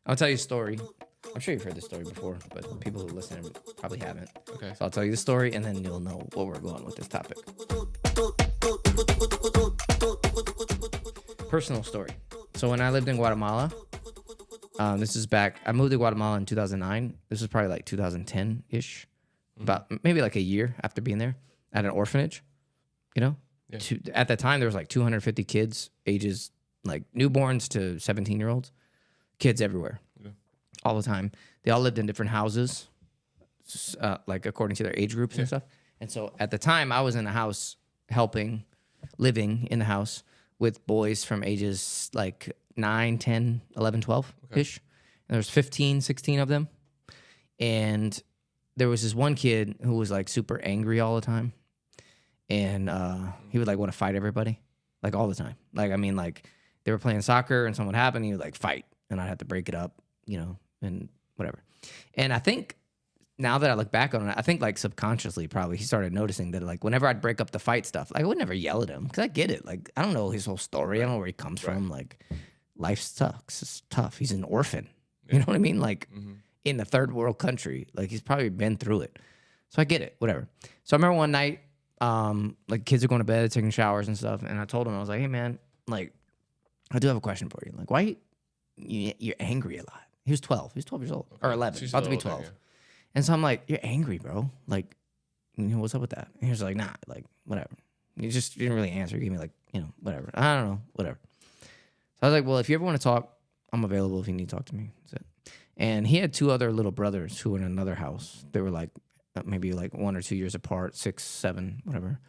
I'll tell you a story. I'm sure you've heard this story before, but people who listen probably haven't. Okay. So I'll tell you the story, and then you'll know where we're going with this topic. Personal story. So when I lived in Guatemala, this is back. I moved to Guatemala in 2009. This was probably like 2010-ish, about maybe like a year after being there at an orphanage. You know, at that time there was like 250 kids, ages like newborns to 17-year-olds, kids everywhere, all the time. They all lived in different houses, like according to their age groups and stuff. And so at the time, I was in the house living in the house with boys from ages like 9, 10, 11, 12-ish. And there was 15, 16 of them. And there was this one kid who was like super angry all the time. And he would like want to fight everybody, like all the time. Like, I mean, like they were playing soccer and something happened, he would like fight. And I'd have to break it up, you know, and whatever. And I think now that I look back on it, I think like subconsciously probably he started noticing that like whenever I'd break up the fight stuff, like I would never yell at him because I get it. Like I don't know his whole story. I don't know where he comes from. Like life sucks. It's tough. He's an orphan. You know what I mean? Like in a third world country, like he's probably been through it. So I get it. Whatever. So I remember one night, like kids are going to bed, taking showers and stuff. And I told him, I was like, hey man, like I do have a question for you. Like why you're angry a lot? He was 12. He was 12 years old or 11, about to be 12. Yeah. And so I'm like, you're angry, bro. Like, you know, what's up with that? And he was like, nah, like, whatever. You didn't really answer. He gave me like, you know, whatever. I don't know, whatever. So I was like, well, if you ever want to talk, I'm available if you need to talk to me. That's it. And he had two other little brothers who were in another house. They were like maybe like 1 or 2 years apart, 6, 7, whatever.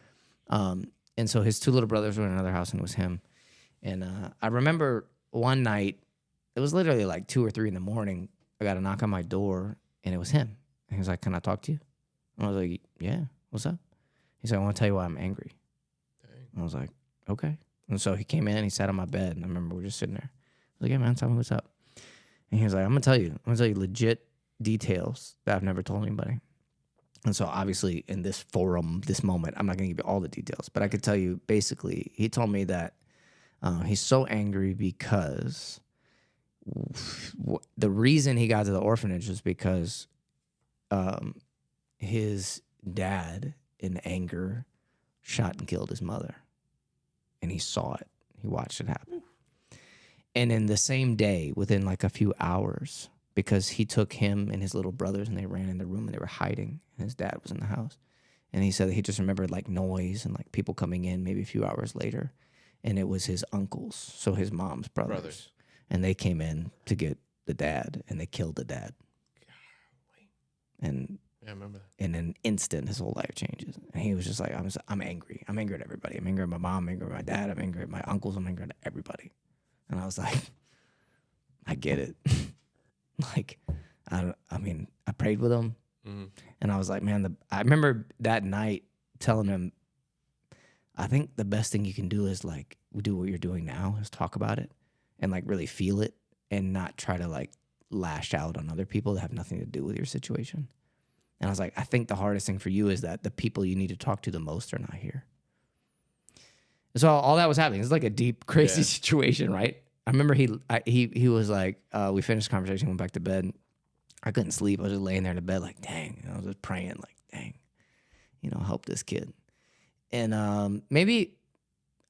And so his two little brothers were in another house and it was him. And I remember one night, it was literally like 2 or 3 in the morning. I got a knock on my door and it was him. And he was like, can I talk to you? And I was like, yeah, what's up? He said, I want to tell you why I'm angry. Dang. I was like, okay. And so he came in, he sat on my bed, and I remember we were just sitting there. I was like, yeah, man, tell me what's up. And he was like, I'm going to tell you legit details that I've never told anybody. And so obviously in this forum, this moment, I'm not going to give you all the details, but I could tell you basically, he told me that he's so angry because the reason he got to the orphanage was because his dad, in anger, shot and killed his mother. And he saw it. He watched it happen. And in the same day, within like a few hours, because he took him and his little brothers and they ran in the room and they were hiding, and his dad was in the house. And he said that he just remembered like noise and like people coming in maybe a few hours later. And it was his uncles, so his mom's brothers. And they came in to get the dad, and they killed the dad. And yeah, I remember that. In an instant, his whole life changes. And he was just like, I'm angry. I'm angry at everybody. I'm angry at my mom. I'm angry at my dad. I'm angry at my uncles. I'm angry at everybody. And I was like, I get it. Like, I prayed with him. Mm-hmm. And I was like, man, I remember that night telling him, I think the best thing you can do is like do what you're doing now, is talk about it and like really feel it and not try to like lash out on other people that have nothing to do with your situation. And I was like, I think the hardest thing for you is that the people you need to talk to the most are not here. So all that was happening. It's like a deep, crazy situation, right? I remember he was like, we finished the conversation, went back to bed. I couldn't sleep. I was just laying there in the bed like, dang. I was just praying like, dang, help this kid. And maybe,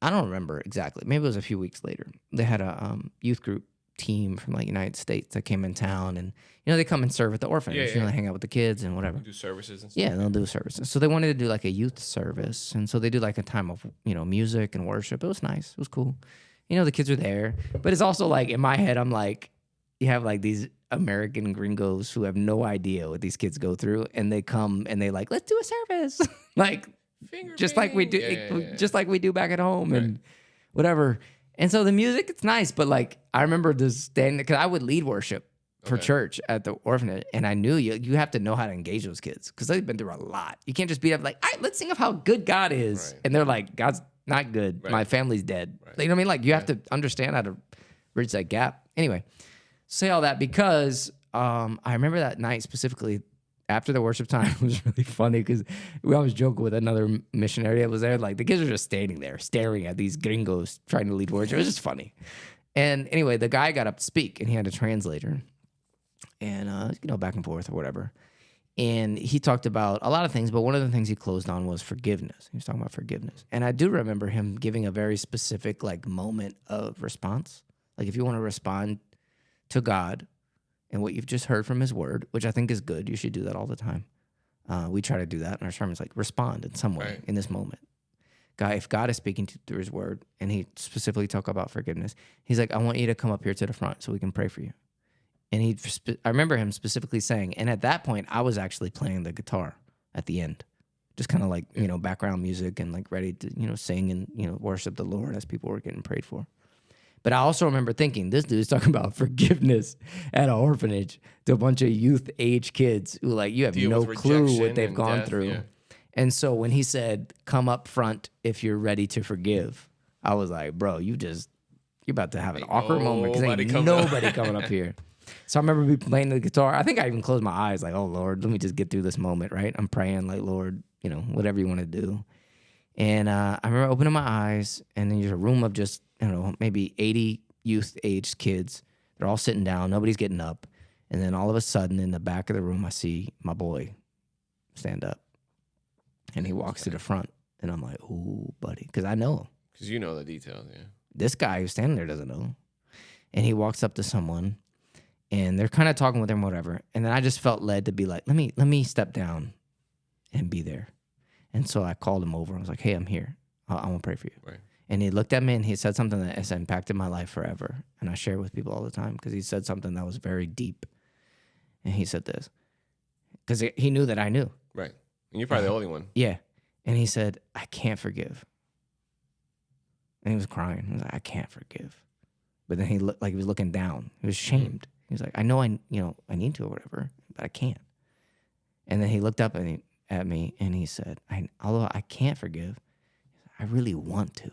I don't remember exactly. Maybe it was a few weeks later. They had a youth group team from like United States that came in town, and they come and serve at the orphanage. They hang out with the kids and whatever. Do services and stuff. Yeah, they'll do services. So they wanted to do like a youth service, and so they do like a time of music and worship. It was nice. It was cool. The kids are there, but it's also like in my head, I'm like, you have like these American gringos who have no idea what these kids go through, and they come and they like, let's do a service, like just like we do, just like we do back at home and whatever. And so the music, it's nice, but like I remember this standing, because I would lead worship for church at the orphanage, and I knew you have to know how to engage those kids because they've been through a lot. You can't just be like, all right, let's sing of how good God is, and they're like, God's not good. My family's dead. You know what I mean? Like you have to understand how to bridge that gap. Anyway, say all that because I remember that night specifically. After the worship time, it was really funny because we always joke with another missionary that was there. Like the kids were just standing there staring at these gringos trying to lead worship. It was just funny. And anyway, the guy got up to speak and he had a translator. and back and forth or whatever. And he talked about a lot of things, but one of the things he closed on was forgiveness. He was talking about forgiveness. And I do remember him giving a very specific like moment of response. Like if you want to respond to God and what you've just heard from his word, which I think is good, you should do that all the time. We try to do that in our sermons, like respond in some way in this moment. God, if God is speaking through his word and he specifically talk about forgiveness, he's like, I want you to come up here to the front so we can pray for you. And I remember him specifically saying, and at that point, I was actually playing the guitar at the end, just kind of like, background music and like ready to, sing and, worship the Lord as people were getting prayed for. But I also remember thinking, this dude's talking about forgiveness at an orphanage to a bunch of youth age kids who like, you have no clue what they've gone through. Yeah. And so when he said, come up front if you're ready to forgive, I was like, bro, you're about to have an awkward moment because ain't nobody coming up here. So I remember me playing the guitar. I think I even closed my eyes like, oh, Lord, let me just get through this moment, right? I'm praying like, Lord, whatever you want to do. And I remember opening my eyes, and then there's a room of just, maybe 80 youth-aged kids. They're all sitting down. Nobody's getting up. And then all of a sudden, in the back of the room, I see my boy stand up. And he walks to the front. And I'm like, ooh, buddy. Because I know him. Because you know the details, yeah. This guy who's standing there doesn't know. And he walks up to someone. And they're kind of talking with him, whatever. And then I just felt led to be like, let me step down and be there. And so I called him over. I was like, hey, I'm here. I want to pray for you. Right. And he looked at me and he said something that has impacted my life forever. And I share it with people all the time because he said something that was very deep. And he said this because he knew that I knew. Right. And you're probably the only one. Yeah. And he said, I can't forgive. And he was crying. He was like, I can't forgive. But then he looked like he was looking down. He was shamed. He was like, I know I need to or whatever, but I can't. And then he looked up at me and he said, although I can't forgive, I really want to.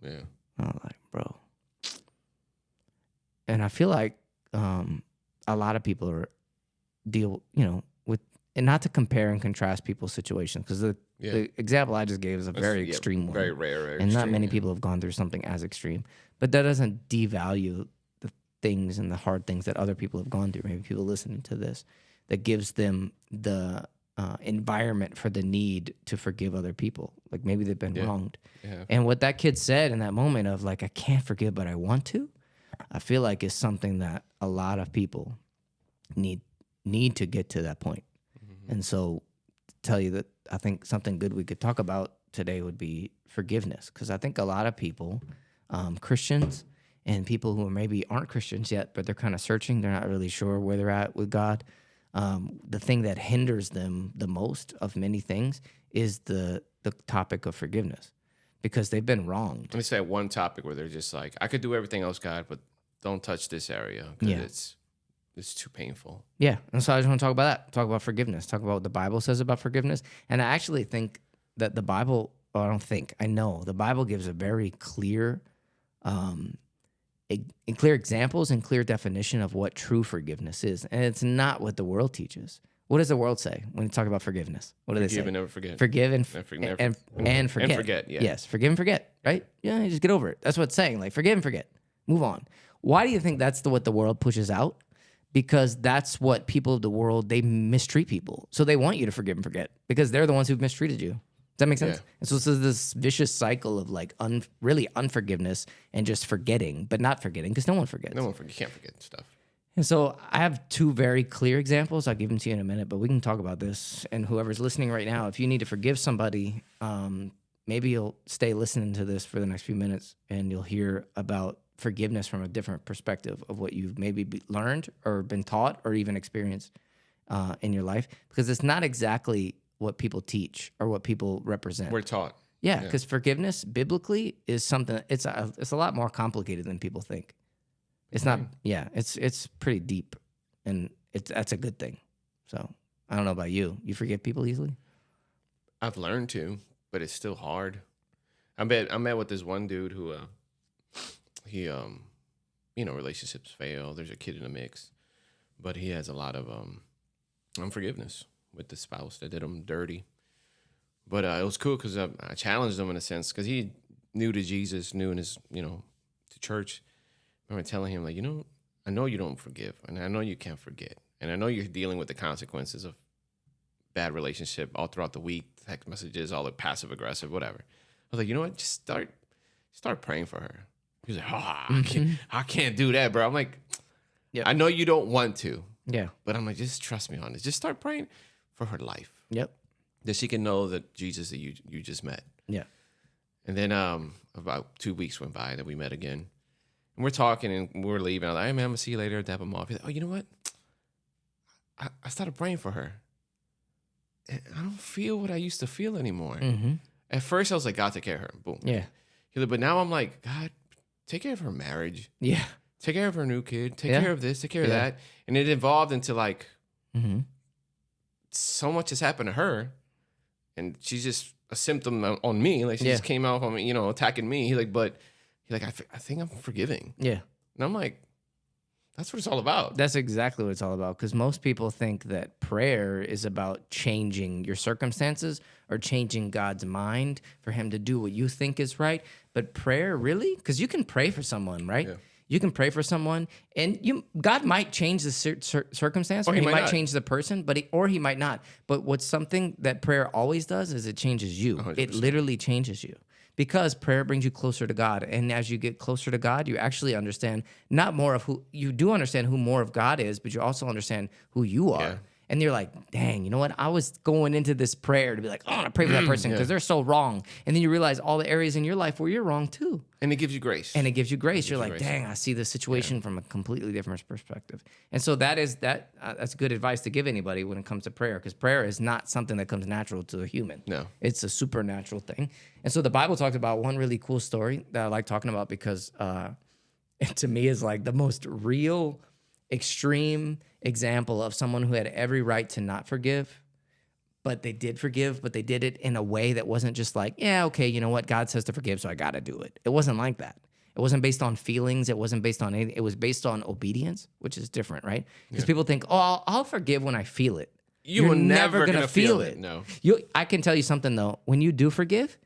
Yeah. I was like, bro. And I feel like a lot of people deal, with, and not to compare and contrast people's situations, because the example I just gave is a very extreme one. Very rare. And not many people have gone through something as extreme. But that doesn't devalue the things and the hard things that other people have gone through. Maybe people listening to this, that gives them the environment for the need to forgive other people. Like maybe they've been wronged. Yeah. And what that kid said in that moment of like, I can't forgive, but I want to, I feel like is something that a lot of people need to get to that point. Mm-hmm. And so to tell you that I think something good we could talk about today would be forgiveness. Because I think a lot of people, Christians and people who maybe aren't Christians yet, but they're kind of searching, they're not really sure where they're at with God. The thing that hinders them the most of many things is the topic of forgiveness, because they've been wronged. Let me say one topic where they're just like, I could do everything else, God, but don't touch this area because it's too painful. Yeah, and so I just want to talk about that. Talk about forgiveness. Talk about what the Bible says about forgiveness. And I actually think that the Bible, I know the Bible gives a very clear clear examples and clear definition of what true forgiveness is. And it's not what the world teaches. What does the world say when you talk about forgiveness? What do they say? Forgive and never forget. Forgive and forget. And forget, yeah. Yes, forgive and forget, right? Yeah, you just get over it. That's what it's saying. Like, forgive and forget. Move on. Why do you think that's what the world pushes out? Because that's what people of the world, they mistreat people. So they want you to forgive and forget because they're the ones who've mistreated you. Does that make sense? Yeah. And so it's this vicious cycle of like really unforgiveness and just forgetting, but not forgetting because no one forgets. You can't forget stuff. And so I have two very clear examples. I'll give them to you in a minute, but we can talk about this. And whoever's listening right now, if you need to forgive somebody, maybe you'll stay listening to this for the next few minutes and you'll hear about forgiveness from a different perspective of what you've maybe learned or been taught or even experienced in your life, because it's not exactly what people teach or what people represent. We're taught. Yeah, because forgiveness biblically is something, it's a lot more complicated than people think. It's not, it's pretty deep, and that's a good thing. So I don't know about you. You forgive people easily? I've learned to, but it's still hard. I met with this one dude who, relationships fail. There's a kid in the mix, but he has a lot of unforgiveness with the spouse that did him dirty. But it was cool because I challenged him in a sense because he new to Jesus, new in his, to church. I remember telling him, like, I know you don't forgive, and I know you can't forget, and I know you're dealing with the consequences of bad relationship all throughout the week, text messages, all the passive aggressive, whatever. I was like, you know what? Just start praying for her. He was like, I can't do that, bro. I'm like, Yep. I know you don't want to, Yeah. but I'm like, just trust me on this. Just start praying for her life. Yep. That she can know that Jesus that you just met. Yeah. And then about 2 weeks went by that we met again. And we're talking and we're leaving. I'm like, hey man, I'm gonna see you later, dap him off. He's like, oh, you know what? I started praying for her. And I don't feel what I used to feel anymore. Mm-hmm. At first I was like, God, take care of her. Boom. Yeah. He's like, but now I'm like, God, take care of her marriage. Yeah. Take care of her new kid. Take Yeah. care of this. Take care of Yeah. that. And it evolved into like, Mm-hmm. so much has happened to her. And she's just a symptom on me. Like she just came out on me, attacking me. He's like, I think I'm forgiving. Yeah. And I'm like, that's what it's all about. That's exactly what it's all about. Because most people think that prayer is about changing your circumstances or changing God's mind for him to do what you think is right. But prayer, really? Because you can pray for someone, right? Yeah. You can pray for someone, and God might change the circumstance, or he might not. change the person, or he might not. But what's something that prayer always does is it changes you. 100%. It literally changes you. Because prayer brings you closer to God. And as you get closer to God, you actually understand not more of who you do understand who more of God is, but you also understand who you are. Yeah. And you're like, dang, you know what? I was going into this prayer to be like, oh, I want to pray for that person because they're so wrong. And then you realize all the areas in your life where you're wrong too. And it gives you grace. And it gives you grace. You're like, grace. dang, I see the situation from a completely different perspective. And so that's good advice to give anybody when it comes to prayer, because prayer is not something that comes natural to a human. No. It's a supernatural thing. And so the Bible talked about one really cool story that I like talking about because it to me is like the most real, extreme example of someone who had every right to not forgive, but they did forgive, but they did it in a way that wasn't just like, yeah, okay, you know what? God says to forgive, so I got to do it. It wasn't like that. It wasn't based on feelings. It wasn't based on anything. It was based on obedience, which is different, right? Because people think, oh, I'll forgive when I feel it. You're never gonna feel it. No. I can tell you something, though. When you do forgive,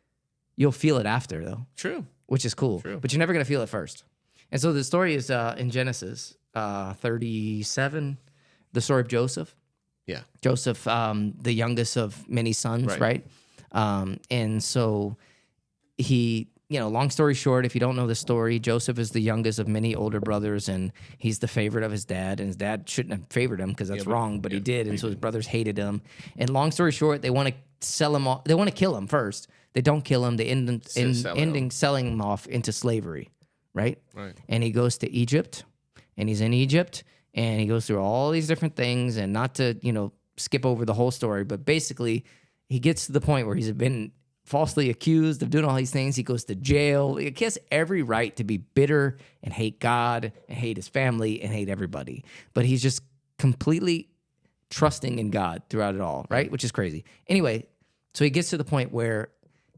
you'll feel it after, though, True. which is cool. True. But you're never going to feel it first. And so the story is in Genesis 37, the story of Joseph. Yeah. Joseph, the youngest of many sons, right? And so he, long story short, if you don't know the story, Joseph is the youngest of many older brothers, and he's the favorite of his dad. And his dad shouldn't have favored him because that's wrong, but he did. And so his brothers hated him. And long story short, they want to sell him off. They want to kill him first. They don't kill him. They end selling him off into slavery, right? Right. And he goes to Egypt, and he's in Egypt. And he goes through all these different things, and not to, skip over the whole story, but basically he gets to the point where he's been falsely accused of doing all these things. He goes to jail. He has every right to be bitter and hate God and hate his family and hate everybody. But he's just completely trusting in God throughout it all, right? Which is crazy. Anyway, so he gets to the point where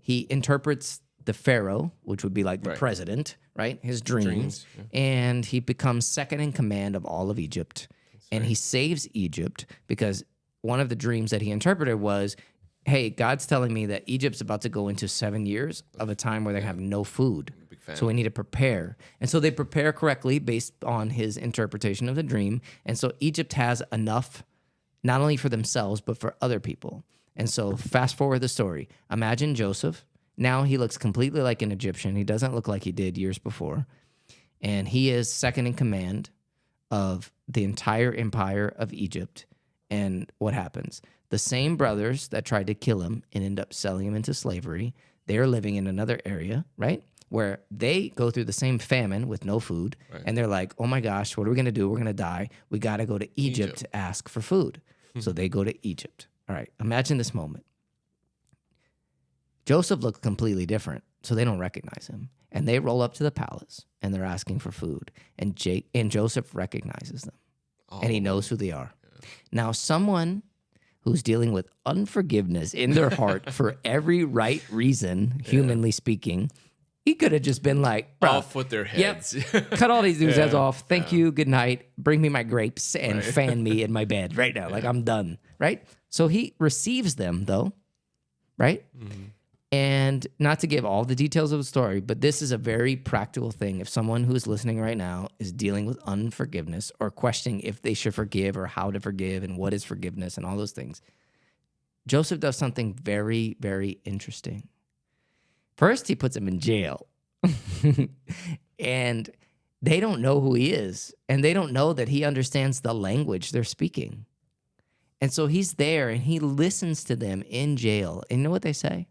he interprets the Pharaoh, which would be like the president, right? His dreams. And he becomes second in command of all of Egypt. And he saves Egypt because one of the dreams that he interpreted was, hey, God's telling me that Egypt's about to go into 7 years of a time where they have no food. So we need to prepare. And so they prepare correctly based on his interpretation of the dream. And so Egypt has enough, not only for themselves, but for other people. And so fast forward the story. Imagine Joseph. Now he looks completely like an Egyptian. He doesn't look like he did years before. And he is second in command of the entire empire of Egypt. And what happens? The same brothers that tried to kill him and end up selling him into slavery, they're living in another area, right? Where they go through the same famine with no food. Right. And they're like, oh my gosh, what are we going to do? We're going to die. We got to go to Egypt to ask for food. So they go to Egypt. All right, imagine this moment. Joseph looks completely different, so they don't recognize him. And they roll up to the palace, and they're asking for food. And Joseph recognizes them, and he knows who they are. Yeah. Now, someone who's dealing with unforgiveness in their heart for every right reason, humanly speaking, he could have just been like, bro, off with their heads. Yep, cut all these dudes' heads off. Thank you, good night. Bring me my grapes and fan me in my bed right now. Like, I'm done, right? So he receives them, though, right? Mm-hmm. And not to give all the details of the story, but this is a very practical thing. If someone who is listening right now is dealing with unforgiveness or questioning if they should forgive or how to forgive and what is forgiveness and all those things, Joseph does something very, very interesting. First, he puts him in jail. And they don't know who he is. And they don't know that he understands the language they're speaking. And so he's there and he listens to them in jail. And you know what they say?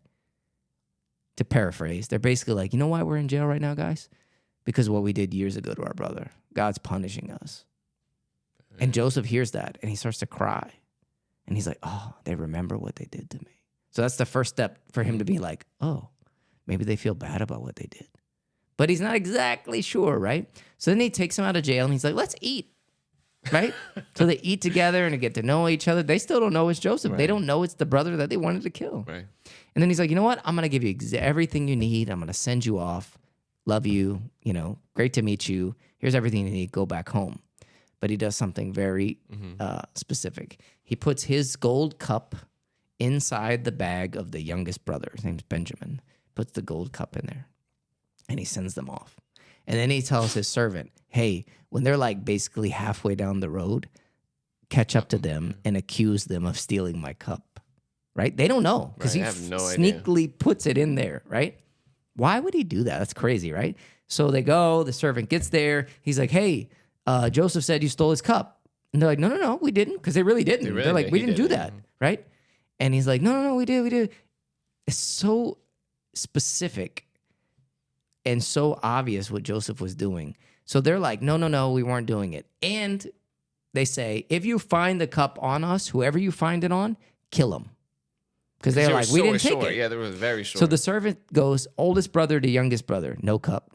To paraphrase, they're basically like, you know why we're in jail right now, guys? Because of what we did years ago to our brother. God's punishing us. And Joseph hears that and he starts to cry. And he's like, oh, they remember what they did to me. So that's the first step for him to be like, oh, maybe they feel bad about what they did. But he's not exactly sure, right? So then he takes him out of jail and he's like, let's eat, right? So they eat together and they get to know each other. They still don't know it's Joseph. Right. They don't know it's the brother that they wanted to kill. Right. And then he's like, you know what? I'm going to give you everything you need. I'm going to send you off. Love you. You know, great to meet you. Here's everything you need. Go back home. But he does something very specific. He puts his gold cup inside the bag of the youngest brother. His name's Benjamin. Puts the gold cup in there. And he sends them off. And then he tells his servant, hey, when they're like basically halfway down the road, catch up to them and accuse them of stealing my cup. Right? They don't know because he sneakily puts it in there, right? Why would he do that? That's crazy, right? So they go, the servant gets there. He's like, hey, Joseph said you stole his cup. And they're like, no, we didn't, because they really didn't. They're like, we didn't do that, right? And he's like, no, we did. It's so specific and so obvious what Joseph was doing. So they're like, no, we weren't doing it. And they say, if you find the cup on us, whoever you find it on, kill him. Because they're like, we didn't take it. Yeah, they were very short. So the servant goes, oldest brother to youngest brother. No cup.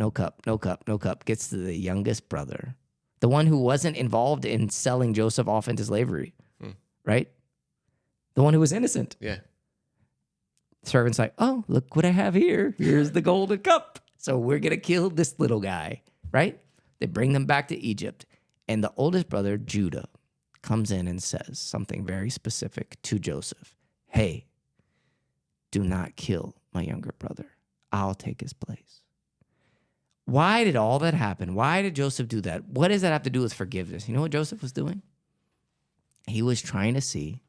Gets to the youngest brother. The one who wasn't involved in selling Joseph off into slavery. Right? The one who was innocent. Yeah. Servant's like, oh, look what I have here. Here's the golden cup. So we're going to kill this little guy. Right? They bring them back to Egypt. And the oldest brother, Judah, comes in and says something very specific to Joseph. Hey, do not kill my younger brother. I'll take his place. Why did all that happen? Why did Joseph do that? What does that have to do with forgiveness? You know what Joseph was doing? He was trying to see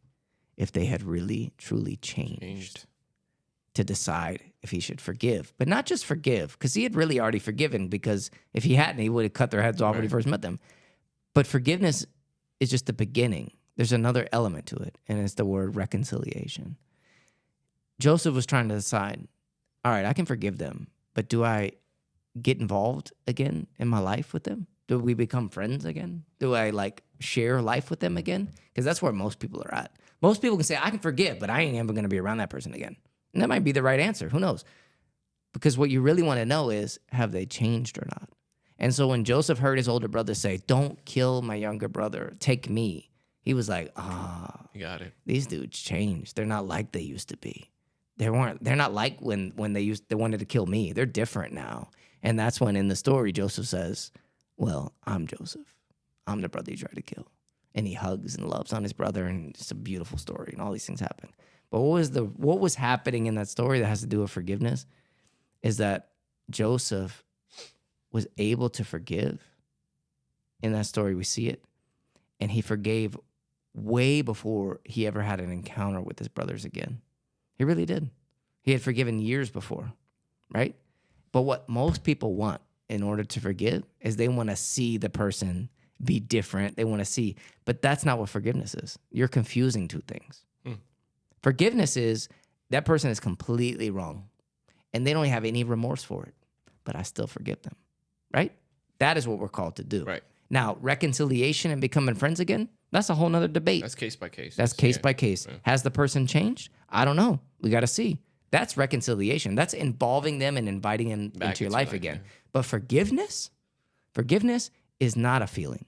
if they had really, truly changed to decide if he should forgive. But not just forgive, because he had really already forgiven, because if he hadn't, he would have cut their heads off when he first met them. But forgiveness is just the beginning. There's another element to it, and it's the word reconciliation. Joseph was trying to decide, all right, I can forgive them, but do I get involved again in my life with them? Do we become friends again? Do I share life with them again? Because that's where most people are at. Most people can say, I can forgive, but I ain't ever going to be around that person again. And that might be the right answer. Who knows? Because what you really want to know is, have they changed or not? And so when Joseph heard his older brother say, don't kill my younger brother, take me, he was like, you got it. These dudes changed. They're not like they used to be. They're not like when they wanted to kill me. They're different now. And that's when in the story Joseph says, well, I'm Joseph. I'm the brother you tried to kill. And he hugs and loves on his brother, and it's a beautiful story, and all these things happen. But what was happening in that story that has to do with forgiveness is that Joseph was able to forgive. In that story, we see it. And he forgave way before he ever had an encounter with his brothers again. He really did. He had forgiven years before, right? But what most people want in order to forgive is they want to see the person be different. They want to see, but that's not what forgiveness is. You're confusing two things. Forgiveness is that person is completely wrong and they don't have any remorse for it, but I still forgive them, right? That is what we're called to do. Right. Now, reconciliation and becoming friends again, that's a whole nother debate. That's case by case. That's case by case. Yeah. Has the person changed? I don't know. We got to see. That's reconciliation. That's involving them and inviting them into your life again. Yeah. But forgiveness is not a feeling.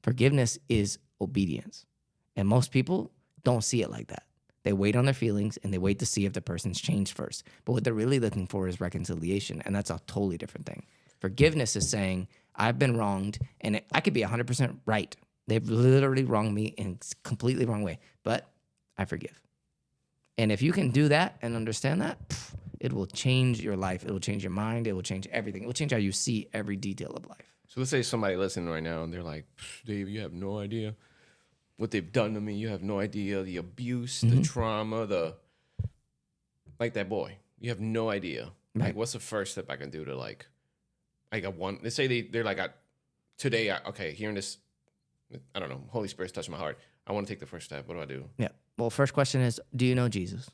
Forgiveness is obedience. And most people don't see it like that. They wait on their feelings and they wait to see if the person's changed first. But what they're really looking for is reconciliation. And that's a totally different thing. Forgiveness is saying, I've been wronged and I could be 100% right. They've literally wronged me in a completely wrong way, but I forgive. And if you can do that and understand that, It will change your life. It will change your mind. It will change everything. It will change how you see every detail of life. So let's say somebody listening right now and they're like, Dave, you have no idea what they've done to me. You have no idea the abuse, the trauma, like that boy. You have no idea. Right. Like, what's the first step I can do to like I got one. Let's say they're like, hearing this, I don't know, Holy Spirit's touching my heart. I want to take the first step. What do I do? Yeah. Well, first question is, do you know Jesus?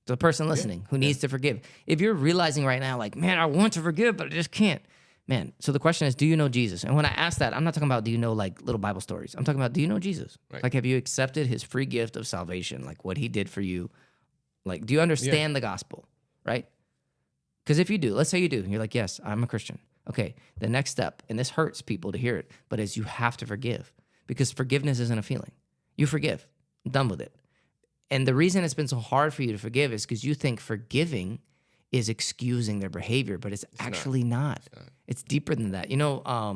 The person listening who needs to forgive. If you're realizing right now, like, man, I want to forgive, but I just can't. Man, so the question is, do you know Jesus? And when I ask that, I'm not talking about, do you know like little Bible stories? I'm talking about, do you know Jesus? Right. Like, have you accepted his free gift of salvation? Like what he did for you? Like, do you understand the gospel? Right? Because if you do, let's say you do, and you're like, yes, I'm a Christian. Okay, the next step, and this hurts people to hear it, but is you have to forgive, because forgiveness isn't a feeling. You forgive. I'm done with it. And the reason it's been so hard for you to forgive is because you think forgiving is excusing their behavior, but it's actually not. It's deeper than that. You know, a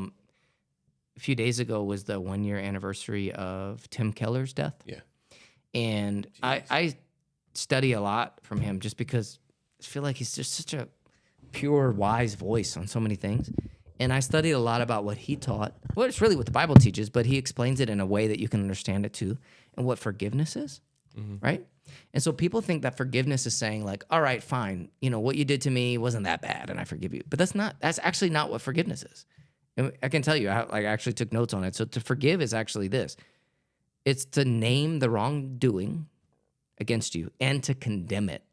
few days ago was the 1-year anniversary of Tim Keller's death. Yeah. And I study a lot from him just because I feel like he's just such a pure, wise voice on so many things. And I studied a lot about what he taught. Well, it's really what the Bible teaches, but he explains it in a way that you can understand it too, and what forgiveness is, right? And so people think that forgiveness is saying like, all right, fine, you know, what you did to me wasn't that bad and I forgive you. But that's actually not what forgiveness is. And I can tell you, I actually took notes on it. So to forgive is actually this. It's to name the wrongdoing against you and to condemn it.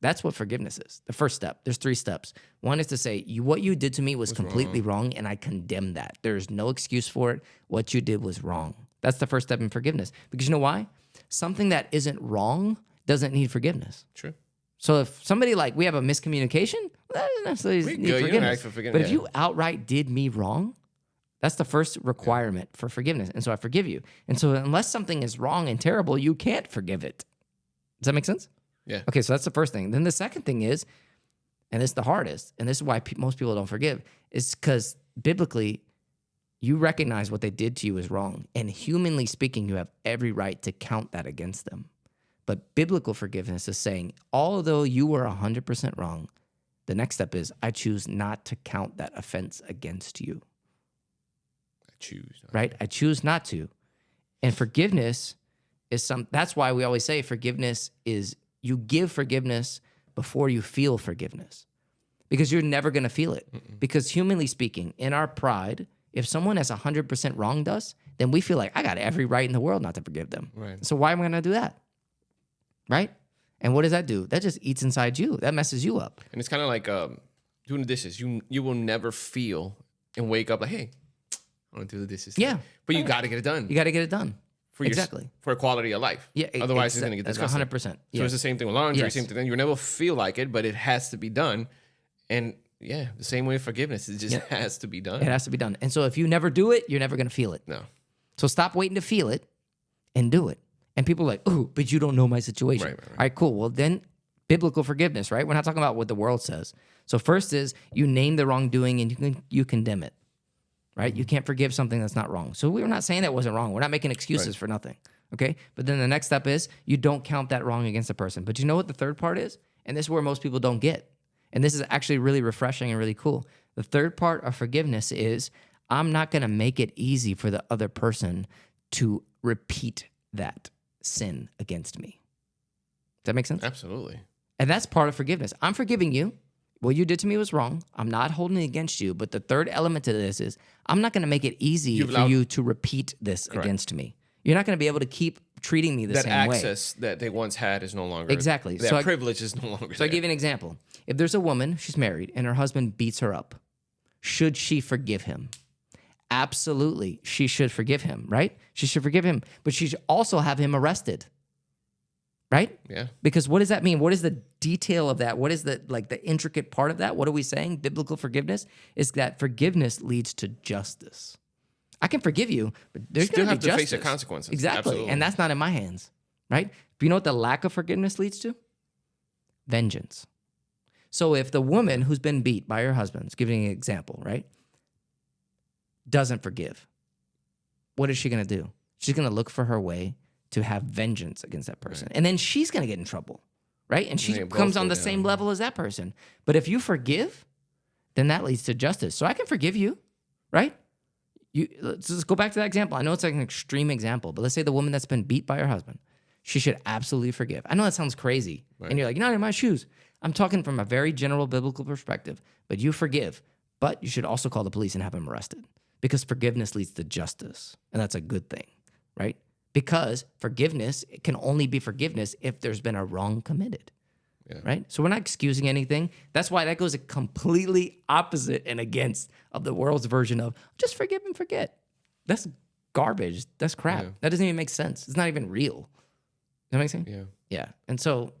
That's what forgiveness is. The first step. There's 3 steps. One is to say, what you did to me was completely wrong, and I condemn that. There's no excuse for it. What you did was wrong. That's the first step in forgiveness. Because you know why? Something that isn't wrong doesn't need forgiveness. True. So if somebody like, we have a miscommunication, that doesn't necessarily need forgiveness. But if you outright did me wrong, that's the first requirement for forgiveness. And so I forgive you. And so unless something is wrong and terrible, you can't forgive it. Does that make sense? Yeah. Okay, so that's the first thing. Then the second thing is, and this is the hardest, and this is why most people don't forgive, is because biblically, you recognize what they did to you is wrong. And humanly speaking, you have every right to count that against them. But biblical forgiveness is saying, although you were 100% wrong, the next step is, I choose not to count that offense against you. I choose. Right? I choose not to. And forgiveness is that's why we always say forgiveness is, you give forgiveness before you feel forgiveness, because you're never going to feel it. Because humanly speaking, in our pride, if someone has 100% wronged us, then we feel like I got every right in the world not to forgive them. Right. So why am I going to do that? Right? And what does that do? That just eats inside you. That messes you up. And it's kind of like doing the dishes. You will never feel and wake up like, hey, I want to do the dishes. Yeah. But you got to get it done. You got to get it done. For for a quality of life. Yeah. Otherwise, it's going to get disgusting. 100%. So it's the same thing with laundry. Yes. Same thing. You never feel like it, but it has to be done. And yeah, the same way with forgiveness. It just has to be done. It has to be done. And so if you never do it, you're never going to feel it. No. So stop waiting to feel it and do it. And people are like, oh, but you don't know my situation. Right. All right, cool. Well, then biblical forgiveness, right? We're not talking about what the world says. So first is you name the wrongdoing and you condemn it, right? You can't forgive something that's not wrong. So we're not saying that wasn't wrong. We're not making excuses for nothing, okay? But then the next step is you don't count that wrong against the person. But you know what the third part is? And this is where most people don't get. And this is actually really refreshing and really cool. The third part of forgiveness is I'm not going to make it easy for the other person to repeat that sin against me. Does that make sense? Absolutely. And that's part of forgiveness. I'm forgiving you. What you did to me was wrong. I'm not holding it against you. But the third element to this is I'm not going to make it easy for you to repeat this against me. You're not going to be able to keep treating me the same way. That access that they once had is no longer. Exactly. That privilege is no longer So I give you an example. If there's a woman, she's married, and her husband beats her up, should she forgive him? Absolutely, she should forgive him, right? She should forgive him, but she should also have him arrested, right? Yeah. Because what does that mean? What is the detail of that? What is the intricate part of that? What are we saying? Biblical forgiveness is that forgiveness leads to justice. I can forgive you, but there's going to be justice. Face the consequences. Exactly, Absolutely. and that's not in my hands, right? But you know what the lack of forgiveness leads to? Vengeance. So if the woman who's been beat by her husband, giving an example, right, doesn't forgive, what is she going to do? She's going to look for her way to have vengeance against that person. And then she's going to get in trouble, right? And she They both comes go on the down. same level as that person. But if you forgive, then that leads to justice. So I can forgive you, right? Let's just go back to that example. I know it's like an extreme example, but let's say the woman that's been beat by her husband, she should absolutely forgive. I know that sounds crazy. And you're like, you're not in my shoes. I'm talking from a very general biblical perspective, but you forgive. But you should also call the police and have him arrested because forgiveness leads to justice. And that's a good thing, right? Because forgiveness can only be forgiveness if there's been a wrong committed. Yeah. Right? So we're not excusing anything. That's why that goes completely opposite and against of the world's version of just forgive and forget. That's garbage. That's crap. Yeah. That doesn't even make sense. It's not even real. Does that make sense? Yeah. Yeah. And so,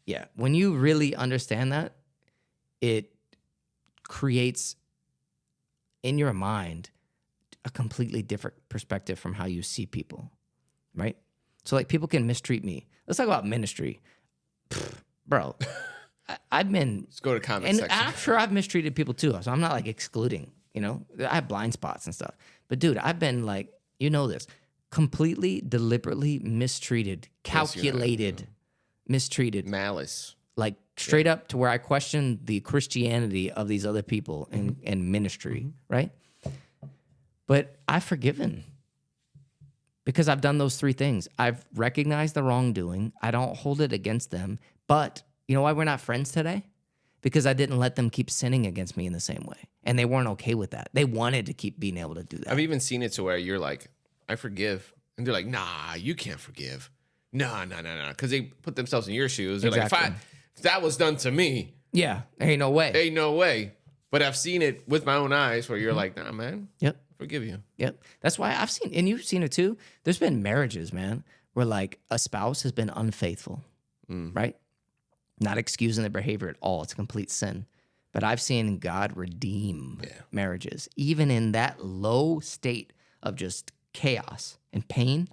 yeah, when you really understand that, it creates in your mind a completely different perspective from how you see people, right? So like people can mistreat me. Let's talk about ministry. Bro, I've been, Let's go to comment and section. I'm sure I've mistreated people too. So I'm not like excluding, I have blind spots and stuff. But dude, I've been like, this, completely deliberately mistreated, calculated, mistreated, Malice. like straight up to where I question the Christianity of these other people in ministry, right? But I've forgiven because I've done those three things. I've recognized the wrongdoing. I don't hold it against them. But you know why we're not friends today? Because I didn't let them keep sinning against me in the same way. And they weren't okay with that. They wanted to keep being able to do that. I've even seen it to where you're like, I forgive. And they're like, nah, you can't forgive. No. Because they put themselves in your shoes. They're Exactly. like, if that was done to me, Yeah, ain't no way. ain't no way. But I've seen it with my own eyes where you're like, nah, man, Yep. forgive you. Yep. That's why I've seen, and you've seen it too. There's been marriages, man, where like a spouse has been unfaithful, right? Not excusing their behavior at all. It's a complete sin. But I've seen God redeem marriages, even in that low state of just chaos and pain.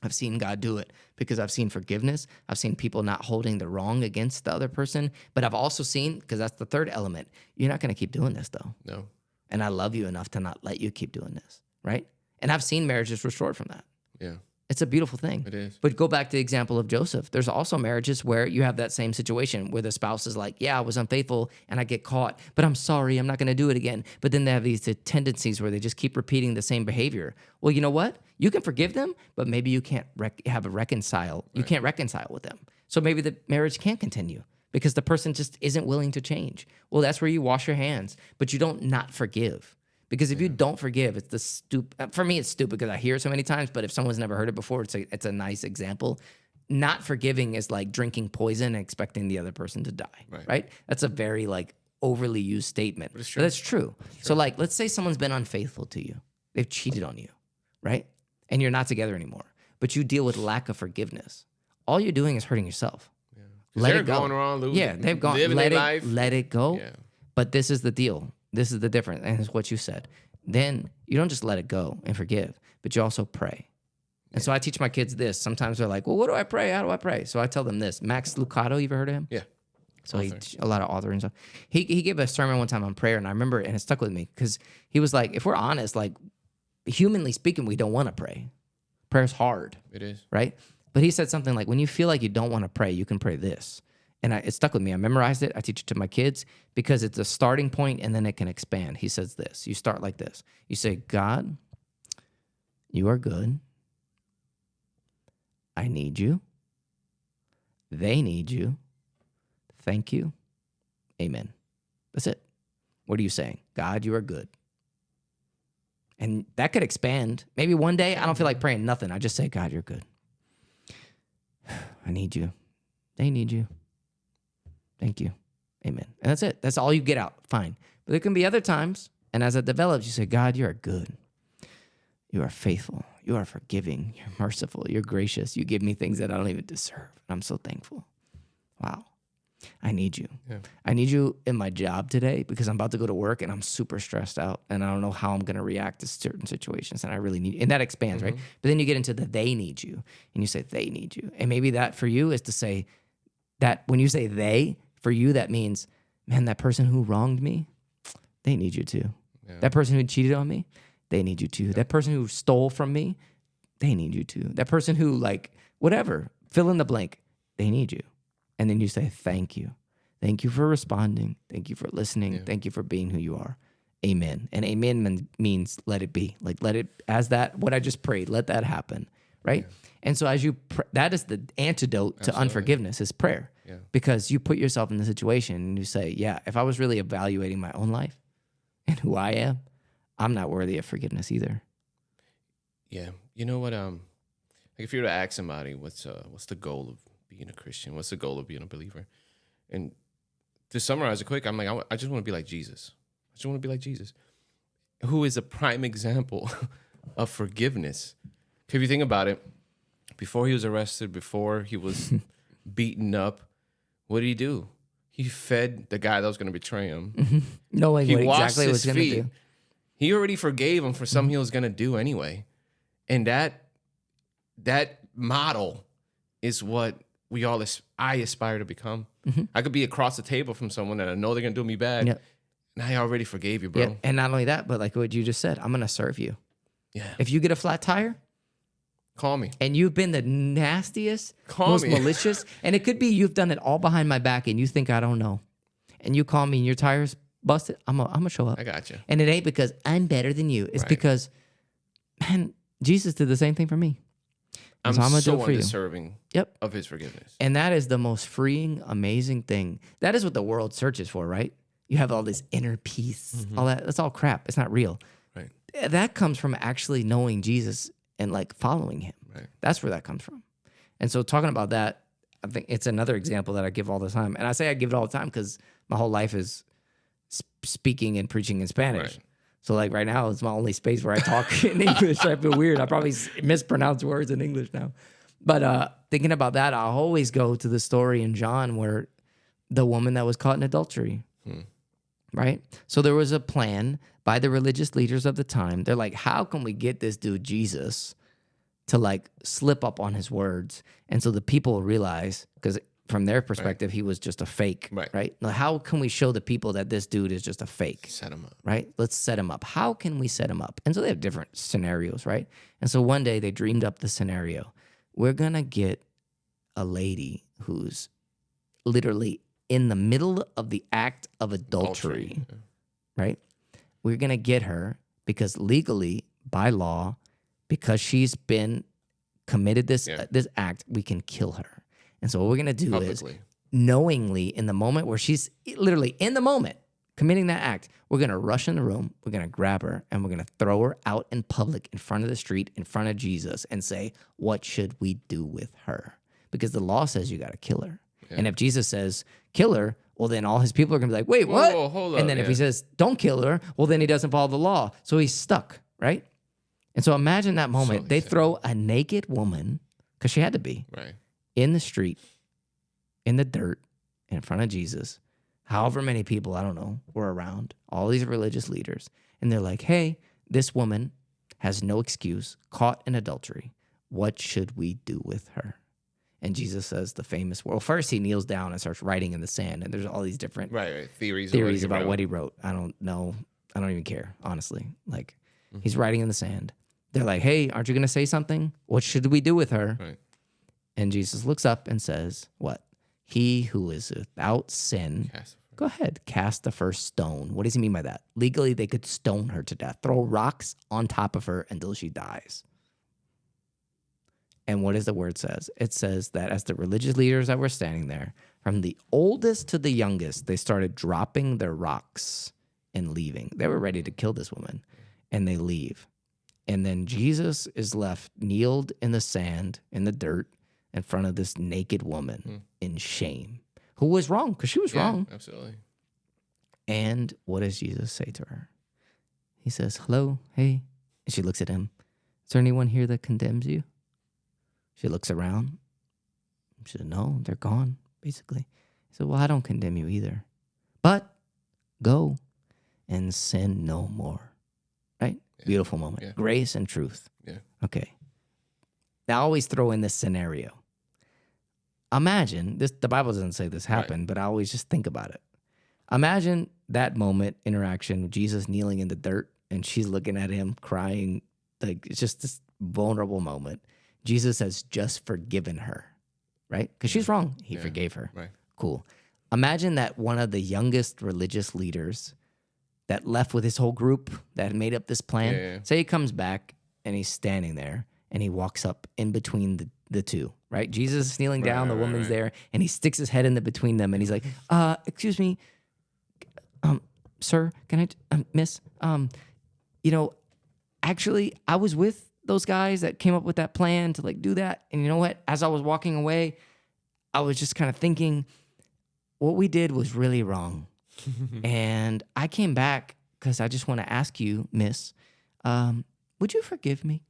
I've seen God do it because I've seen forgiveness. I've seen people not holding the wrong against the other person. But I've also seen, because that's the third element, you're not going to keep doing this though. No. And I love you enough to not let you keep doing this, right? And I've seen marriages restored from that. Yeah. It's a beautiful thing. It is. But go back to the example of Joseph. There's also marriages where you have that same situation where the spouse is like, yeah, I was unfaithful and I get caught, but I'm sorry, I'm not going to do it again. But then they have these tendencies where they just keep repeating the same behavior. Well, you know what? You can forgive them, but maybe you can't reconcile. You can't reconcile with them. So maybe the marriage can't continue because the person just isn't willing to change. Well, that's where you wash your hands, but you don't not forgive. Because if you don't forgive, it's the stupid. For me, it's stupid because I hear it so many times. But if someone's never heard it before, it's a nice example. Not forgiving is like drinking poison and expecting the other person to die. Right? That's a very like overly used statement. But that's true. So like, let's say someone's been unfaithful to you. They've cheated on you, right? And you're not together anymore. But you deal with lack of forgiveness. All you're doing is hurting yourself. Let They're it go. going around They've gone. living their life. Let it go. Yeah. But this is the deal. This is the difference, and it's what you said. Then you don't just let it go and forgive, but you also pray. And so I teach my kids this. Sometimes they're like, well, what do I pray? How do I pray? So I tell them this. Max Lucado, you ever heard of him? Yeah. So a lot of author and stuff. He gave a sermon one time on prayer, and I remember it, and it stuck with me because he was like, if we're honest, like humanly speaking, we don't want to pray. Prayer's hard. It is. Right? But he said something like, when you feel like you don't want to pray, you can pray this. And it stuck with me. I memorized it. I teach it to my kids because it's a starting point and then it can expand. He says this. You start like this. You say, God, you are good. I need you. They need you. Thank you. Amen. That's it. What are you saying? God, you are good. And that could expand. Maybe one day I don't feel like praying nothing. I just say, God, you're good. I need you. They need you. Thank you. Amen. And that's it. That's all you get out. Fine. But there can be other times, and as it develops, you say, God, you are good. You are faithful. You are forgiving. You're merciful. You're gracious. You give me things that I don't even deserve. I'm so thankful. Wow. I need you. Yeah. I need you in my job today because I'm about to go to work and I'm super stressed out and I don't know how I'm going to react to certain situations and I really need you. And that expands, right? But then you get into the they need you and you say they need you. And maybe that for you is to say that when you say they, for you, that means, man, that person who wronged me, they need you too. Yeah. That person who cheated on me, they need you too. Yeah. That person who stole from me, they need you too. That person who like, whatever, fill in the blank, they need you. And then you say, thank you. Thank you for responding. Thank you for listening. Yeah. Thank you for being who you are. Amen. And amen means let it be. Like let it, as that, what I just prayed, let that happen. Right. Yeah. And so as you, that is the antidote to Absolutely. unforgiveness is prayer. Yeah. Because you put yourself in the situation and you say, yeah, if I was really evaluating my own life and who I am, I'm not worthy of forgiveness either. Yeah. You know what? Like if you were to ask somebody, what's the goal of being a Christian? What's the goal of being a believer? And to summarize it quick, I'm like, I just want to be like Jesus. I just want to be like Jesus, who is a prime example of forgiveness. If you think about it, before he was arrested, before he was beaten up, what did he do? He fed the guy that was going to betray him. Knowing He what washed exactly was his going to feet. do. He already forgave him for something he was going to do anyway. And that model is what I aspire to become. I could be across the table from someone that I know they're going to do me bad. Yep. And I already forgave you, bro. Yep. And not only that, but like what you just said, I'm going to serve you. Yeah. If you get a flat tire, Call me. and you've been the nastiest, Call most me. malicious, and it could be you've done it all behind my back and you think I don't know, and you call me and your tire's busted, I'm gonna show up. I got you. And it ain't because I'm better than you. It's Right. because, man, Jesus did the same thing for me. I'm So I'm gonna so do it for you. undeserving Yep. of his forgiveness. And that is the most freeing, amazing thing. That is what the world searches for, right? You have all this inner peace, all that. That's all crap. It's not real. Right. That comes from actually knowing Jesus and like following him. Right. That's where that comes from. And so talking about that, I think it's another example that I give all the time. And I say I give it all the time because my whole life is speaking and preaching in Spanish. Right. So like right now, it's my only space where I talk in English. I feel weird. I probably mispronounce words in English now. But thinking about that, I always go to the story in John where the woman that was caught in adultery, right? So there was a plan by the religious leaders of the time. They're like, how can we get this dude Jesus to like slip up on his words? And so the people will realize, because from their perspective, he was just a fake, right? Now, how can we show the people that this dude is just a fake? Set him up. Right? Let's set him up. How can we set him up? And so they have different scenarios, right? And so one day they dreamed up the scenario. We're going to get a lady who's literally in the middle of the act of adultery. Right? We're going to get her because legally, by law, because she's been committed this act, we can kill her. And so what we're going to do Publicly. is knowingly in the moment where she's literally in the moment committing that act, we're going to rush in the room, we're going to grab her, and we're going to throw her out in public in front of the street, in front of Jesus, and say, what should we do with her? Because the law says you got to kill her. Yeah. And if Jesus says, kill her, well, then all his people are going to be like, wait, what? Whoa, hold up, and then if he says, don't kill her, well, then he doesn't follow the law. So he's stuck, right? And so imagine that moment. They throw a naked woman, because she had to be, in the street, in the dirt, in front of Jesus. However many people, I don't know, were around, all these religious leaders. And they're like, hey, this woman has no excuse, caught in adultery. What should we do with her? And Jesus says the famous word. Well, first he kneels down and starts writing in the sand. And there's all these different theories about what he wrote. I don't know. I don't even care, honestly. Like, he's writing in the sand. They're like, hey, aren't you going to say something? What should we do with her? Right. And Jesus looks up and says, what? He who is without sin, go ahead, cast the first stone. What does he mean by that? Legally, they could stone her to death, throw rocks on top of her until she dies. And what does the word says? It says that as the religious leaders that were standing there, from the oldest to the youngest, they started dropping their rocks and leaving. They were ready to kill this woman, and they leave. And then Jesus is left kneeled in the sand, in the dirt, in front of this naked woman in shame, who was wrong, because she was wrong. Absolutely. And what does Jesus say to her? He says, hello, hey. And she looks at him. Is there anyone here that condemns you? She looks around. She said, no, they're gone, basically. He said, well, I don't condemn you either. But go and sin no more. Right? Yeah. Beautiful moment. Yeah. Grace and truth. Yeah. Okay. Now, I always throw in this scenario. Imagine, the Bible doesn't say this happened, but I always just think about it. Imagine that moment, interaction with Jesus kneeling in the dirt, and she's looking at him, crying. Like, it's just this vulnerable moment. Jesus has just forgiven her. right? Because she's wrong. He forgave her. Right. Cool. Imagine that one of the youngest religious leaders that left with his whole group that made up this plan, say he comes back and he's standing there and he walks up in between the two, right? Jesus is kneeling down, the woman's there, and he sticks his head in the between them and he's like, excuse me, sir, can I, miss, actually, I was with those guys that came up with that plan to like do that. And you know what? As I was walking away, I was just kind of thinking, what we did was really wrong. And I came back because I just want to ask you, miss, would you forgive me?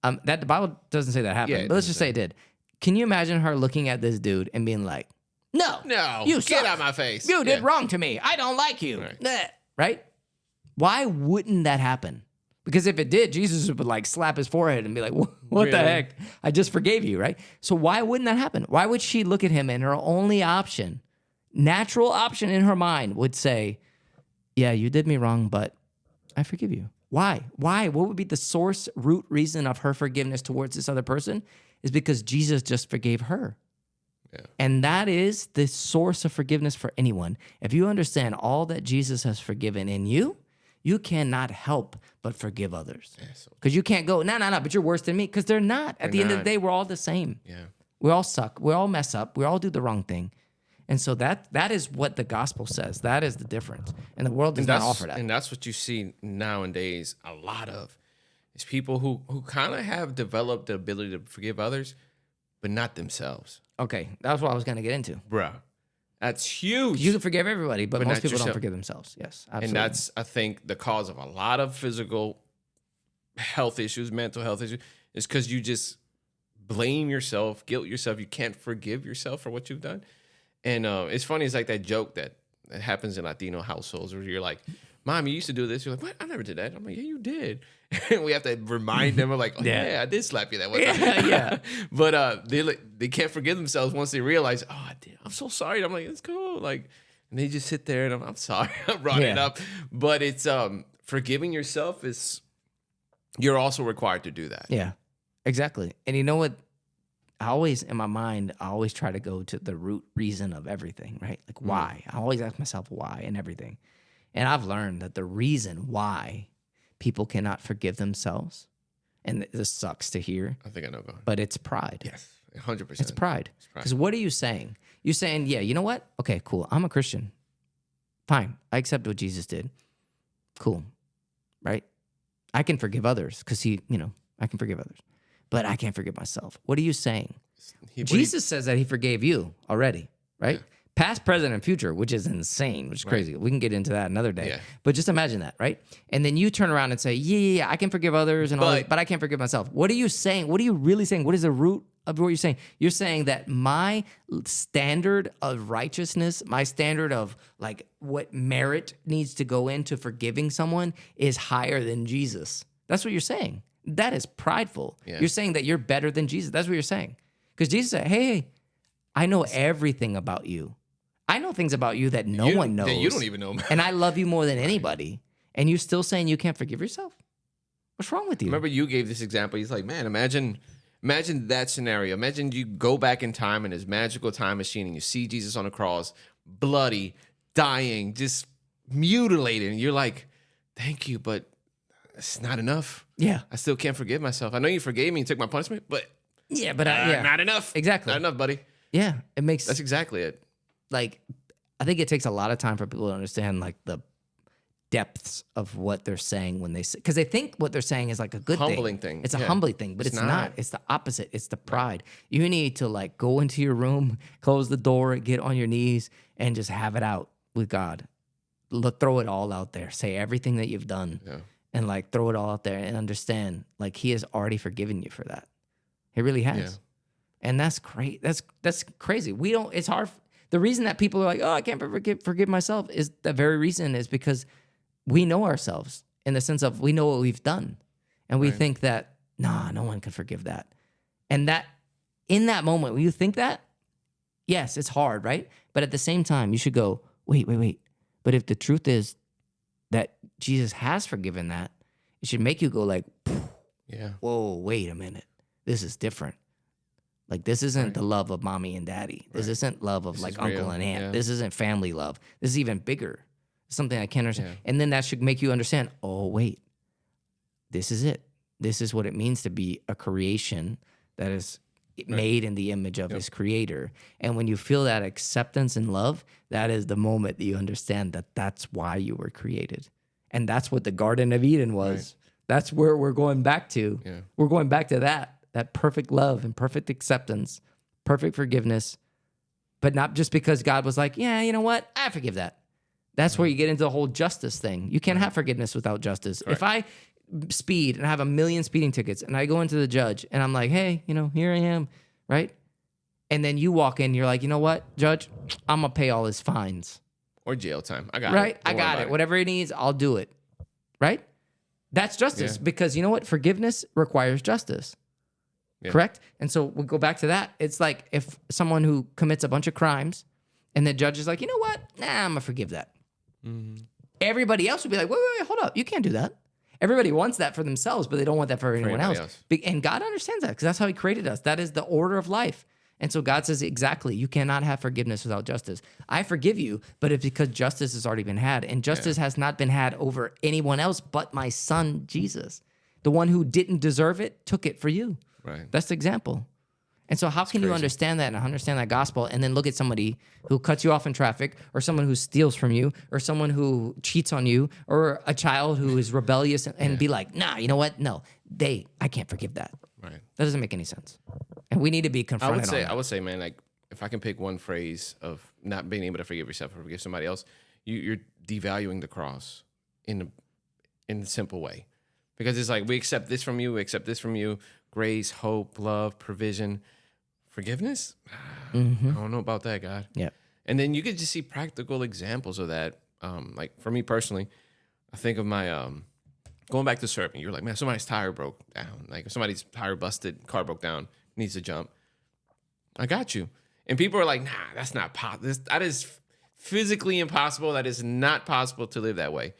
That the Bible doesn't say that happened, but let's just say it did. Can you imagine her looking at this dude and being like, no, you get suck. out of my face. You did wrong to me. I don't like you. Right? Why wouldn't that happen? Because if it did, Jesus would like slap his forehead and be like, what the heck? I just forgave you, right? So why wouldn't that happen? Why would she look at him and her only option, natural option in her mind would say, yeah, you did me wrong, but I forgive you. Why? What would be the source, root reason of her forgiveness towards this other person? Is because Jesus just forgave her. Yeah. And that is the source of forgiveness for anyone. If you understand all that Jesus has forgiven in you, you cannot help but forgive others. Because you can't go, no, but you're worse than me. Because they're not. At the end of the day, we're all the same. Yeah. We all suck. We all mess up. We all do the wrong thing. And so that is what the gospel says. That is the difference. And the world does not offer that. And that's what you see nowadays a lot of. Is people who kind of have developed the ability to forgive others, but not themselves. Okay, that's what I was going to get into. Bruh, that's huge. You can forgive everybody, but most people don't forgive themselves. Yes, absolutely. And that's, I think, the cause of a lot of physical health issues, mental health issues, is because you just blame yourself, guilt yourself. You can't forgive yourself for what you've done. And it's funny, it's like that joke that happens in Latino households where you're like, Mom, you used to do this. You're like, what? I never did that. I'm like, yeah, you did. And we have to remind them, like, oh, yeah, I did slap you that one time. Yeah. But they can't forgive themselves once they realize, oh, I did. I'm so sorry. I'm like, it's cool. Like, and they just sit there and I'm sorry. I'm running up. But it's forgiving yourself is, you're also required to do that. Yeah, exactly. And you know what? I always, in my mind, I always try to go to the root reason of everything, right? Like, why? I always ask myself why and everything. And I've learned that the reason why people cannot forgive themselves, and this sucks to hear. I think I know. But it's pride. Yes, 100%. It's pride. Because what are you saying? You're saying, yeah, you know what? Okay, cool. I'm a Christian. Fine. I accept what Jesus did. Cool. Right? I can forgive others because I can forgive others. But I can't forgive myself. What are you saying? Jesus says that he forgave you already, right? Yeah. Past, present, and future, which is insane, which is crazy. We can get into that another day. Yeah. But just imagine that, right? And then you turn around and say, yeah, I can forgive others and all that, but I can't forgive myself. What are you saying? What are you really saying? What is the root of what you're saying? You're saying that my standard of righteousness, my standard of like what merit needs to go into forgiving someone is higher than Jesus. That's what you're saying. That is prideful. Yeah. You're saying that you're better than Jesus. That's what you're saying. Because Jesus said, hey, I know everything about you. I know things about you that no one knows. That you don't even know. And I love you more than anybody. And you're still saying you can't forgive yourself? What's wrong with you? Remember you gave this example. He's like, man, imagine that scenario. Imagine you go back in time in his magical time machine and you see Jesus on a cross, bloody, dying, just mutilated. And you're like, thank you, but it's not enough. Yeah. I still can't forgive myself. I know you forgave me and took my punishment, but not enough. Exactly. Not enough, buddy. Yeah. That's exactly it. Like, I think it takes a lot of time for people to understand like the depths of what they're saying when they say, because they think what they're saying is like a good humbling thing. It's a humbling thing, but it's not. It's the opposite. It's the pride. You need to like go into your room, close the door, get on your knees, and just have it out with God. Throw it all out there. Say everything that you've done. Yeah. And like throw it all out there and understand like he has already forgiven you for that. He really has. Yeah. And that's great. That's crazy. It's hard. The reason that people are like, oh, I can't forgive myself is the very reason is because we know ourselves in the sense of we know what we've done. And we think that, no one can forgive that. And that in that moment, when you think that, yes, it's hard, right? But at the same time, you should go, wait. But if the truth is that Jesus has forgiven that, it should make you go like, whoa, wait a minute. This is different. Like, this isn't the love of mommy and daddy. This isn't love of like uncle real. and aunt. Yeah. This isn't family love. This is even bigger. It's something I can't understand. Yeah. And then that should make you understand, oh, wait, this is it. This is what it means to be a creation that is made in the image of his creator. And when you feel that acceptance and love, that is the moment that you understand that that's why you were created. And that's what the Garden of Eden was. Right. That's where we're going back to. Yeah. We're going back to that perfect love and perfect acceptance, perfect forgiveness, but not just because God was like, yeah, you know what? I forgive that. That's where you get into the whole justice thing. You can't have forgiveness without justice. Right. If I speed and I have 1 million speeding tickets and I go into the judge and I'm like, hey, here I am, right? And then you walk in, you're like, you know what, judge? I'm going to pay all his fines. Or jail time. I got it. Right? I got it. Whatever it needs, I'll do it. Right? That's justice because you know what? Forgiveness requires justice. Yeah. Correct? And so we'll go back to that. It's like if someone who commits a bunch of crimes and the judge is like, you know what? Nah, I'm going to forgive that. Mm-hmm. Everybody else would be like, wait, hold up. You can't do that. Everybody wants that for themselves, but they don't want that for anyone else. And God understands that because that's how he created us. That is the order of life. And so God says, exactly, you cannot have forgiveness without justice. I forgive you, but it's because justice has already been had. And justice has not been had over anyone else but my son, Jesus. The one who didn't deserve it took it for you. Right. That's the example. And so how can you understand that and understand that gospel and then look at somebody who cuts you off in traffic or someone who steals from you or someone who cheats on you or a child who is rebellious and be like, nah, you know what? No, I can't forgive that. Right. That doesn't make any sense. And we need to be confronted I would say, man, like if I can pick one phrase of not being able to forgive yourself or forgive somebody else, you're devaluing the cross in a simple way. Because it's like, we accept this from you, grace, hope, love, provision. Forgiveness? Mm-hmm. I don't know about that, God. Yeah. And then you could just see practical examples of that. Like for me personally, I think of my going back to surfing. You're like, man, somebody's tire broke down. Like if somebody's tire busted, car broke down, needs to jump. I got you. And people are like, nah, that's not possible. That is physically impossible. That is not possible to live that way.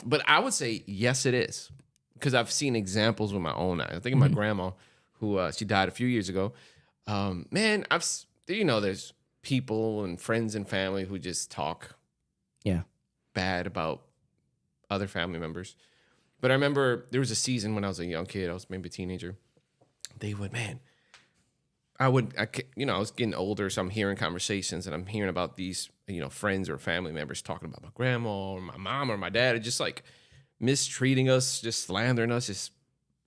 But I would say, yes, it is. Because I've seen examples with my own eyes. I think of my grandma, who she died a few years ago. Man, there's people and friends and family who just talk bad about other family members. But I remember there was a season when I was a young kid, I was maybe a teenager. I was getting older, so I'm hearing conversations and I'm hearing about these, friends or family members talking about my grandma or my mom or my dad, just like mistreating us, just slandering us, just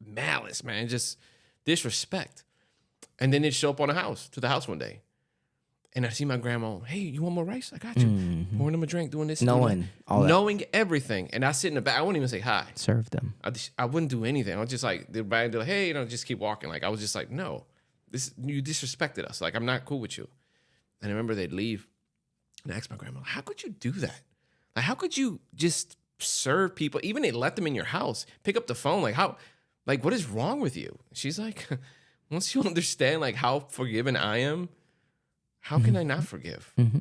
malice, man, just disrespect. And then they'd show up to the house one day. And I see my grandma, hey, you want more rice? I got you. Mm-hmm. Pouring them a drink, doing this. Knowing everything. And I sit in the back. I wouldn't even say hi. Serve them. I wouldn't do anything. I was just like, they'd be like, hey, just keep walking. Like, I was just like, no, you disrespected us. Like, I'm not cool with you. And I remember they'd leave. And I asked my grandma, how could you do that? Like, how could you just serve people? Even they let them in your house, pick up the phone. Like, what is wrong with you? She's like... Once you understand like how forgiven I am, how can I not forgive? Mm-hmm.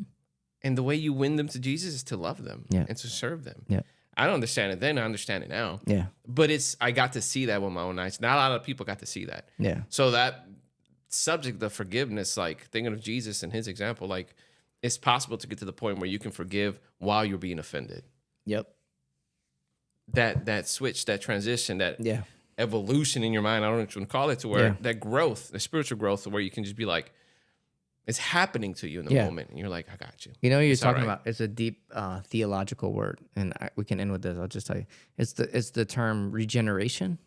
And the way you win them to Jesus is to love them and to serve them. Yeah. I don't understand it then, I understand it now. Yeah. But I got to see that with my own eyes. Not a lot of people got to see that. Yeah. So that subject of forgiveness, like thinking of Jesus and his example, like it's possible to get to the point where you can forgive while you're being offended. Yep. That switch, that transition, evolution in your mind, I don't know what you want to call it, to where that growth, the spiritual growth, where you can just be like, it's happening to you in the moment, and you're like, I got you. You're talking about, it's a deep theological word, and we can end with this. I'll just tell you, it's the term regeneration,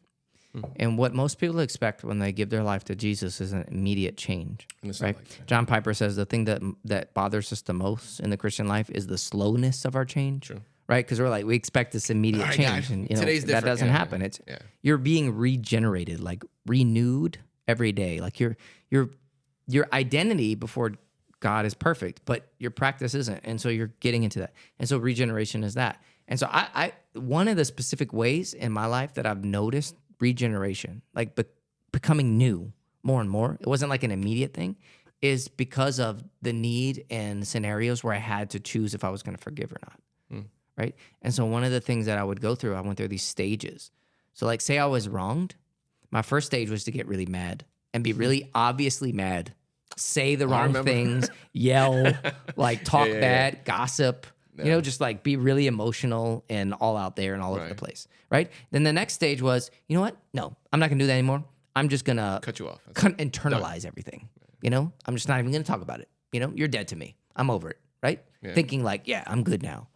and what most people expect when they give their life to Jesus is an immediate change, right? Like John Piper says the thing that bothers us the most in the Christian life is the slowness of our change. True. Right, because we expect this immediate change, and that doesn't happen. It's you're being regenerated, like renewed every day. Like your identity before God is perfect, but your practice isn't, and so you're getting into that. And so regeneration is that. And so I one of the specific ways in my life that I've noticed regeneration, like becoming new more and more. It wasn't like an immediate thing. Is because of the need and scenarios where I had to choose if I was going to forgive or not. Right? And so one of the things that I would go through, I went through these stages. So like say I was wronged, my first stage was to get really mad and be really obviously mad say the I wrong remember. things, yell, like talk Yeah. bad, gossip, just like be really emotional and all out there and all over the Right. place, right? Then the next stage was, you know what? No, I'm not gonna do that anymore. I'm just gonna Cut you off. That's it. internalize everything. I'm just not even gonna talk about it. You're dead to me. I'm over it, right? Yeah. Thinking like, yeah, I'm good now.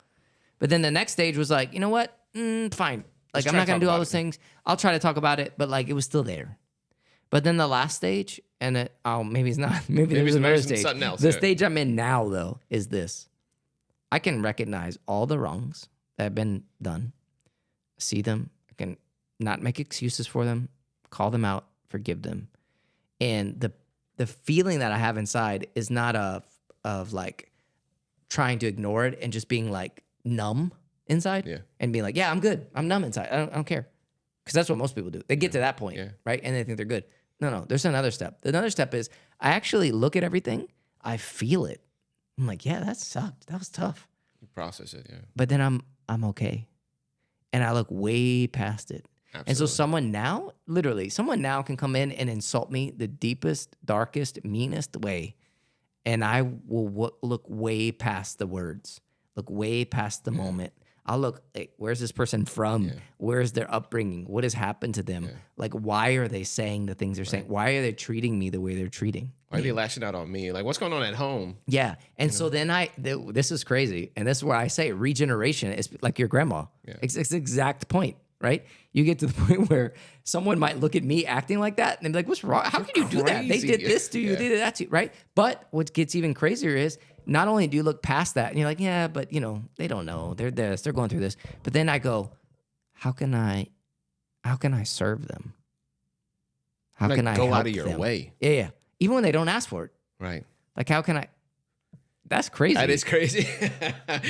But then the next stage was like, you know what? Fine. Like, Just I'm try not to gonna talk do all about those it. things. I'll try to talk about it, but like it was still there. But then the last stage, and maybe it's not. Maybe there's it's another something stage. else, The yeah. stage I'm in now, though, is this: I can recognize all the wrongs that have been done, see them, I can not make excuses for them, call them out, forgive them, and the feeling that I have inside is not of like trying to ignore it and just being like numb inside, Yeah. and being like, yeah, I'm good, I'm numb inside, I don't care. Because that's what most people do. They get to that point, Yeah. right? And they think they're good. No, there's another step. Another step is I actually look at everything, I feel it. I'm like, yeah, that sucked. That was tough. You process it. Yeah. But then I'm okay. And I look way past it. Absolutely. And so someone now can come in and insult me the deepest, darkest, meanest way. And I will look way past the words, look way past the moment. I'll look, hey, where's this person from? Where's their upbringing? What has happened to them? Like, why are they saying the things they're saying? Why are they treating me the way they're treating Why are me? they lashing out on me? Like, what's going on at home? Yeah. And so then this is crazy. And this is where I say regeneration is like your grandma. Yeah. It's the exact point, right? You get to the point where someone might look at me acting like that and they're like, what's wrong? How can you do that? They crazy. did this to you, Yeah. they did that to you, right? But what gets even crazier is not only do you look past that and you're like, yeah, but they don't know. They're this, they're going through this. But then I go, how can I serve them? How Like, can I go help out of your them? way? Yeah. Even when they don't ask for it. Right. Like, how can I? That's crazy. That is crazy.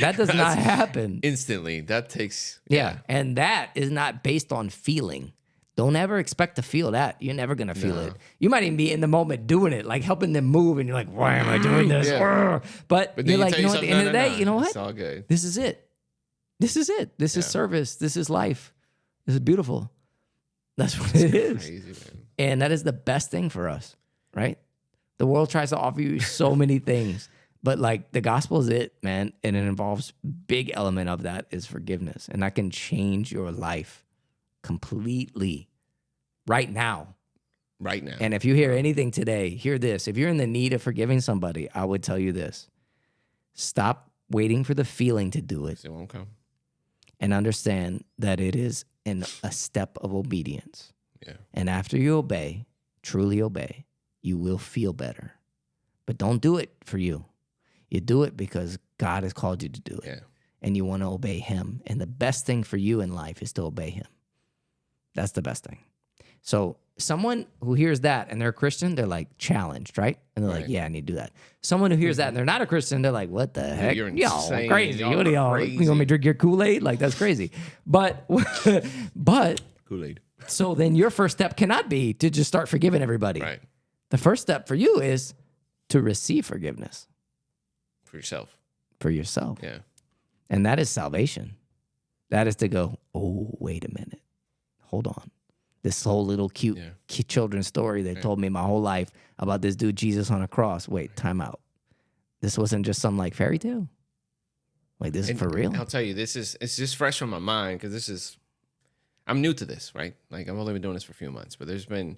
That does not happen. Instantly. That takes. Yeah. And that is not based on feeling. Don't ever expect to feel that. You're never going to feel it. You might even be in the moment doing it, like helping them move. And you're like, why am I doing this? Yeah. But But you're then like, tell you know what? At the end of the day, you know what? It's all good. This is it. This is it. This is service. This is life. This is beautiful. That's what it is. Crazy, man. And that is the best thing for us, right? The world tries to offer you so many things, but like the gospel is it, man. And it involves big element of that is forgiveness. And that can change your life completely right now. Right now. And if you hear anything today, hear this. If you're in the need of forgiving somebody, I would tell you this. Stop waiting for the feeling to do it It won't come. and understand that it is a step of obedience. Yeah. And after you obey, truly obey, you will feel better. But don't do it for you. You do it because God has called you to do it. Yeah. And you want to obey him. And the best thing for you in life is to obey him. That's the best thing. So someone who hears that and they're a Christian, they're like challenged, right? And they're like, Right. yeah, I need to do that. Someone who hears that and they're not a Christian, they're like, what the heck? you're Y'all insane. crazy. Y'all What are y'all? crazy. You want me to drink your Kool-Aid? Like, that's crazy. But Kool-Aid. so then your first step cannot be to just start forgiving everybody. Right. The first step for you is to receive forgiveness For yourself. for yourself. Yeah. And that is salvation. That is to go, oh, wait a minute. Hold on. This whole little cute children's story they told me my whole life about this dude Jesus on a cross. Wait, time out. This wasn't just some like fairy tale. Like this is for real. I'll tell you, it's just fresh on my mind because I'm new to this, right? Like I've only been doing this for a few months, but there's been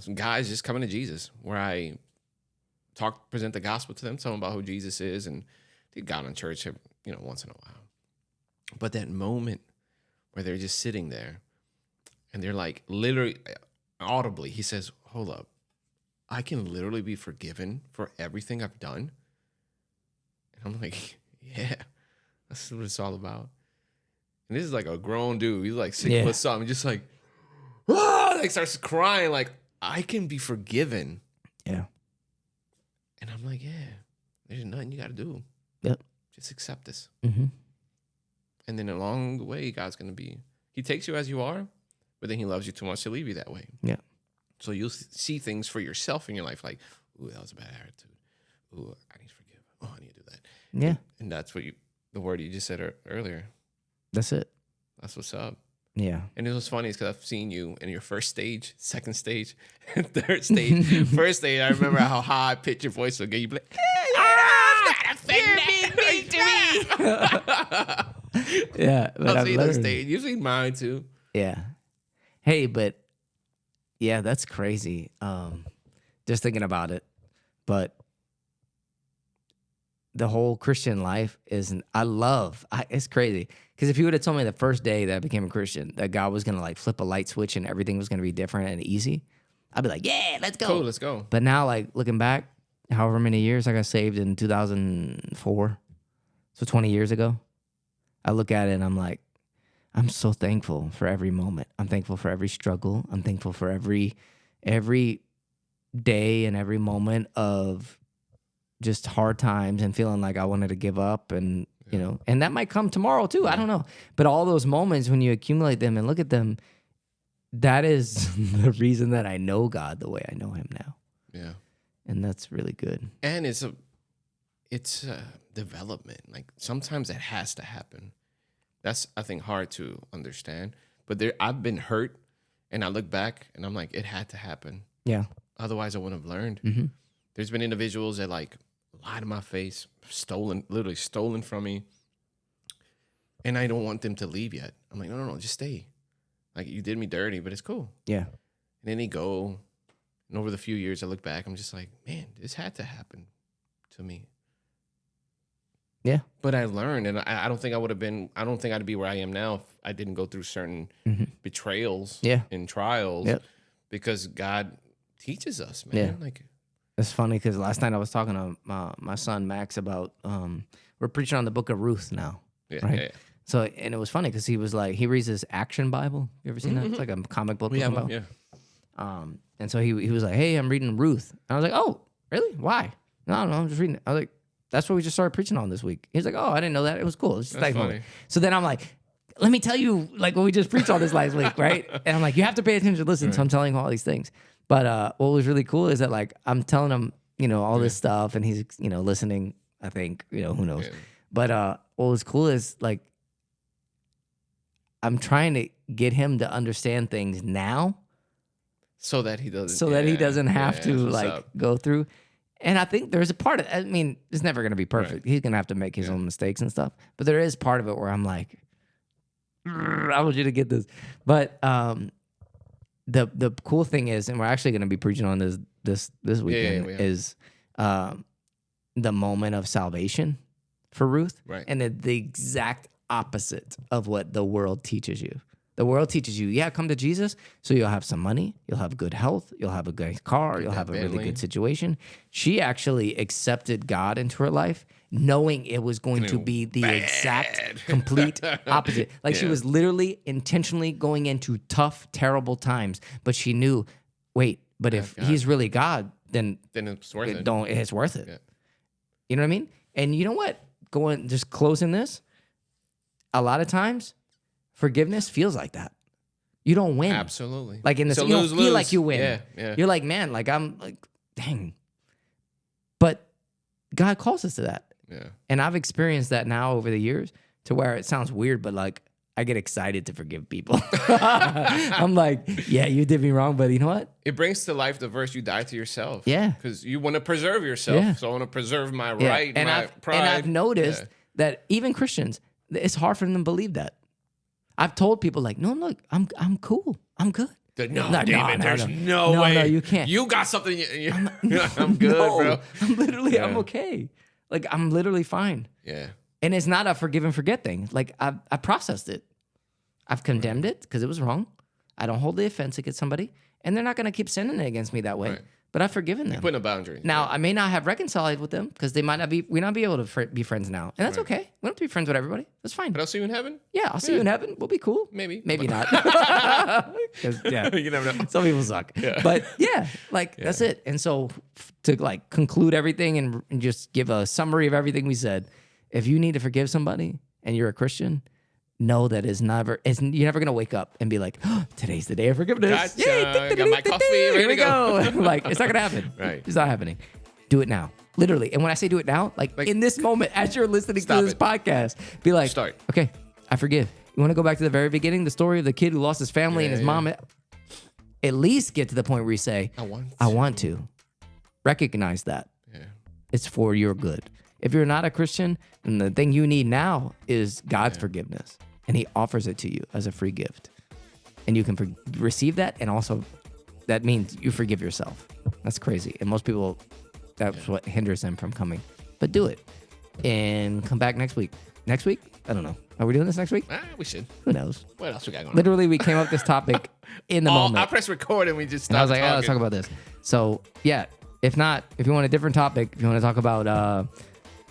some guys just coming to Jesus where I present the gospel to them, tell them about who Jesus is, and they got in church, once in a while. But that moment where they're just sitting there and they're like literally audibly, he says, hold up, I can literally be forgiven for everything I've done. And I'm like, yeah, that's what it's all about. And this is like a grown dude. He's like 6 foot something, just like, like starts crying, like, I can be forgiven. Yeah. And I'm like, yeah, there's nothing you got to do. Yep. Just accept this. Mm-hmm. And then along the way, God's going to he takes you as you are, but then he loves you too much to leave you that way. Yeah. So you'll see things for yourself in your life like, ooh, that was a bad attitude. Ooh, I need to forgive. Oh, I need to do that. Yeah. And that's what the word you just said earlier. That's it. That's what's up. Yeah. And it was funny because I've seen you in your first stage, second stage, third stage. First stage, I remember how high pitched your voice would get. You'd be like, you're big to me. Yeah. But I'll I've see that learned. stage. You've seen mine too. Yeah. Hey, but yeah, that's crazy. Just thinking about it. But the whole Christian life it's crazy. Because if you would have told me the first day that I became a Christian that God was going to like flip a light switch and everything was going to be different and easy, I'd be like, yeah, let's go. Cool, let's go. But now, like, looking back, however many years I got saved in 2004, so 20 years ago, I look at it and I'm like, I'm so thankful for every moment. I'm thankful for every struggle. I'm thankful for every day and every moment of just hard times and feeling like I wanted to give up and, you know, and that might come tomorrow too. I don't know. But all those moments when you accumulate them and look at them, that is the reason that I know God the way I know him now. Yeah. And that's really good. And it's a development. Like sometimes it has to happen. That's, I think, hard to understand. But I've been hurt and I look back and I'm like, it had to happen. Yeah. Otherwise I wouldn't have learned. Mm-hmm. There's been individuals that like lied to my face, literally stolen from me. And I don't want them to leave yet. I'm like, no, just stay. Like you did me dirty, but it's cool. Yeah. And then they go. And over the few years I look back, I'm just like, man, this had to happen to me. Yeah. But I learned, and I don't think I'd be where I am now if I didn't go through certain betrayals and trials. Yep. Because God teaches us, man. Yeah. Like, it's funny because last night I was talking to my son Max about we're preaching on the book of Ruth now, right? Yeah. So and it was funny because he was like he reads this Action Bible. You ever seen that? It's like a comic book. We have Bible. them, yeah. And so he was like, "Hey, I'm reading Ruth." And I was like, "Oh, really? Why?" No, I'm just reading it. I was like, "That's what we just started preaching on this week." He's like, "Oh, I didn't know that. It was cool." It's just That's like funny. So then I'm like, "Let me tell you like what we just preached on this last week, right?" And I'm like, "You have to pay attention to listen." So I'm telling him all these things. But what was really cool is that like I'm telling him, you know, all this stuff, and he's, you know, listening. I think, you know, who knows. Yeah. But what was cool is like I'm trying to get him to understand things now, so that he doesn't have to like go through. And I think there's a part of it. I mean, it's never going to be perfect. He's going to have to make his own mistakes and stuff. But there is part of it where I'm like, I want you to get this. But the cool thing is, and we're actually going to be preaching on this weekend, is the moment of salvation for Ruth. Right. And the exact opposite of what the world teaches you. The world teaches you, come to Jesus, so you'll have some money, you'll have good health, you'll have a good car, you'll have a really good situation. She actually accepted God into her life, knowing it was going to be the exact, complete opposite. Like she was literally intentionally going into tough, terrible times, but she knew, wait, but if he's really God, then it's worth it. It's worth it. Yeah. You know what I mean? And you know what? Just closing this, a lot of times, forgiveness feels like that. You don't win. Absolutely. Like in this, you don't feel like you win. Yeah. You're like, man, like I'm like, dang. But God calls us to that. Yeah. And I've experienced that now over the years to where it sounds weird, but like I get excited to forgive people. I'm like, yeah, you did me wrong, but you know what? It brings to life the verse, you die to yourself. Yeah. Because you want to preserve yourself. Yeah. So I want to preserve my Yeah. right, and my pride. And I've noticed that even Christians, it's hard for them to believe that. I've told people like, no, look, I'm cool. I'm good. No, David, there's no way. No, you can't. You got something. I'm good, bro. I'm literally, I'm okay. Like, I'm literally fine. Yeah. And it's not a forgive and forget thing. Like, I processed it. I've condemned it because it was wrong. I don't hold the offense against somebody. And they're not going to keep sending it against me that way. Right. But I've forgiven them. You're putting a boundary. Now, I may not have reconciled with them because we might not be able to be friends now. And that's okay. We don't have to be friends with everybody. That's fine. But I'll see you in heaven? Yeah, I'll see you in heaven. We'll be cool. Maybe. Maybe not. You never know. Some people suck. Yeah. But that's it. And so to like conclude everything and just give a summary of everything we said, if you need to forgive somebody and you're a Christian, know that you're never gonna wake up and be like, oh, today's the day of forgiveness. Gotcha. Yay, got my coffee. Here we go. Like, it's not gonna happen. Right. It's not happening. Do it now. Literally. And when I say do it now, like in this moment, as you're listening to this podcast, be like, start. Okay, I forgive. You want to go back to the very beginning, the story of the kid who lost his family and his mom. At least get to the point where you say, I want to. Recognize that. Yeah. It's for your good. If you're not a Christian, then the thing you need now is God's forgiveness. And he offers it to you as a free gift. And you can receive that. And also that means you forgive yourself. That's crazy. And most people, that's what hinders them from coming. But do it. And come back next week. Next week? I don't know. Are we doing this next week? We should. Who knows? What else we got going on? Literally, we came up with this topic in the moment. I pressed record and we just And I started was like, talking. let's talk about this. So, yeah. If not, if you want a different topic, if you want to talk about, I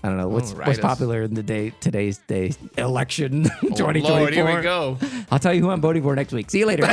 don't know, what's popular in today's day, election 2024. Lord, here we go. I'll tell you who I'm voting for next week. See you later.